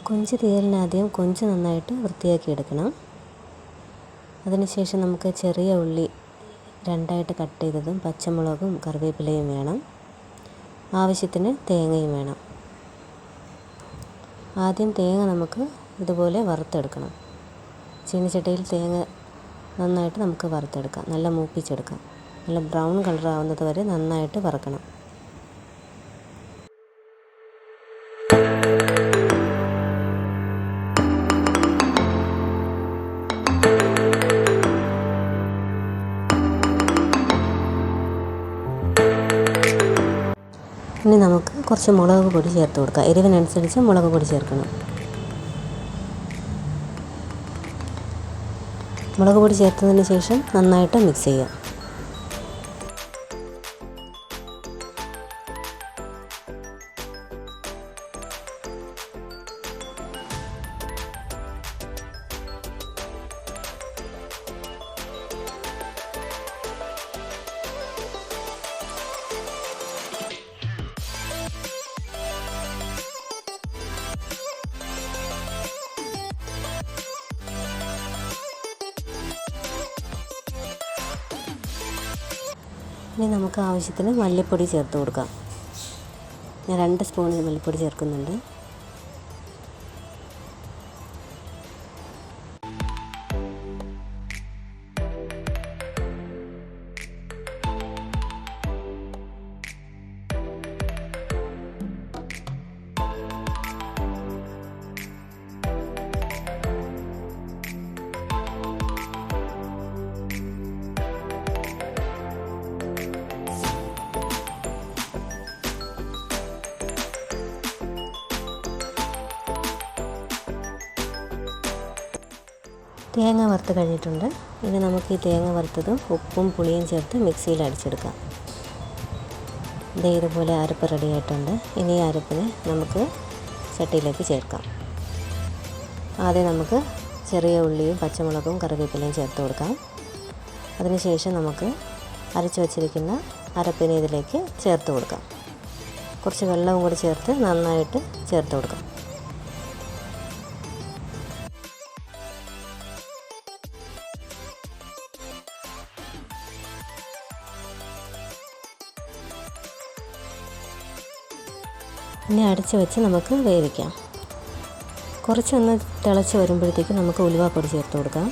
കൊഞ്ച് തീയലിനാദ്യം കൊഞ്ച് നന്നായിട്ട് വൃത്തിയാക്കി എടുക്കണം. അതിനുശേഷം നമുക്ക് ചെറിയ ഉള്ളി രണ്ടായിട്ട് കട്ട് ചെയ്തതും പച്ചമുളകും കറിവേപ്പിലയും വേണം. ആവശ്യത്തിന് തേങ്ങയും വേണം. ആദ്യം തേങ്ങ നമുക്ക് ഇതുപോലെ വറുത്തെടുക്കണം. ചീനച്ചട്ടിയിൽ തേങ്ങ നന്നായിട്ട് നമുക്ക് വറുത്തെടുക്കാം. നല്ല മൂപ്പിച്ചെടുക്കാം. നല്ല ബ്രൗൺ കളർ ആവുന്നത് വരെ നന്നായിട്ട് വറക്കണം. ഇനി നമുക്ക് കുറച്ച് മുളക് പൊടി ചേർത്ത് കൊടുക്കാം. എരിവിനനുസരിച്ച് മുളക് പൊടി ചേർക്കണം. മുളക് പൊടി ചേർത്തതിന് ശേഷം നന്നായിട്ട് മിക്സ് ചെയ്യാം. ഇനി നമുക്ക് ആവശ്യത്തിന് മല്ലിപ്പൊടി ചേർത്ത് കൊടുക്കാം. ഞാൻ 2 സ്പൂൺ മല്ലിപ്പൊടി ചേർക്കുന്നുണ്ട്. തേങ്ങ വറുത്ത് കഴിഞ്ഞിട്ടുണ്ട്. ഇനി നമുക്ക് ഈ തേങ്ങ വറുത്തതും ഉപ്പും പുളിയും ചേർത്ത് മിക്സിയിൽ അടിച്ചെടുക്കാം. ഇതുപോലെ അരപ്പ് റെഡി ആയിട്ടുണ്ട്. ഇനി ഈ അരപ്പിനെ നമുക്ക് ചട്ടിയിലേക്ക് ചേർക്കാം. ആദ്യം നമുക്ക് ചെറിയ ഉള്ളിയും പച്ചമുളകും കറിവേപ്പിലയും ചേർത്ത് കൊടുക്കാം. അതിനുശേഷം നമുക്ക് അരച്ച് വച്ചിരിക്കുന്ന അരപ്പിനെ ഇതിലേക്ക് ചേർത്ത് കൊടുക്കാം. കുറച്ച് വെള്ളവും കൂടി ചേർത്ത് നന്നായിട്ട് ചേർത്ത് കൊടുക്കാം. ഇനി അടച്ച് വെച്ച് നമുക്ക് വേവിക്കാം. കുറച്ചൊന്ന് തിളച്ച് വരുമ്പോഴത്തേക്ക് നമുക്ക് ഉലുവാപ്പൊടി ചേർത്ത് കൊടുക്കാം.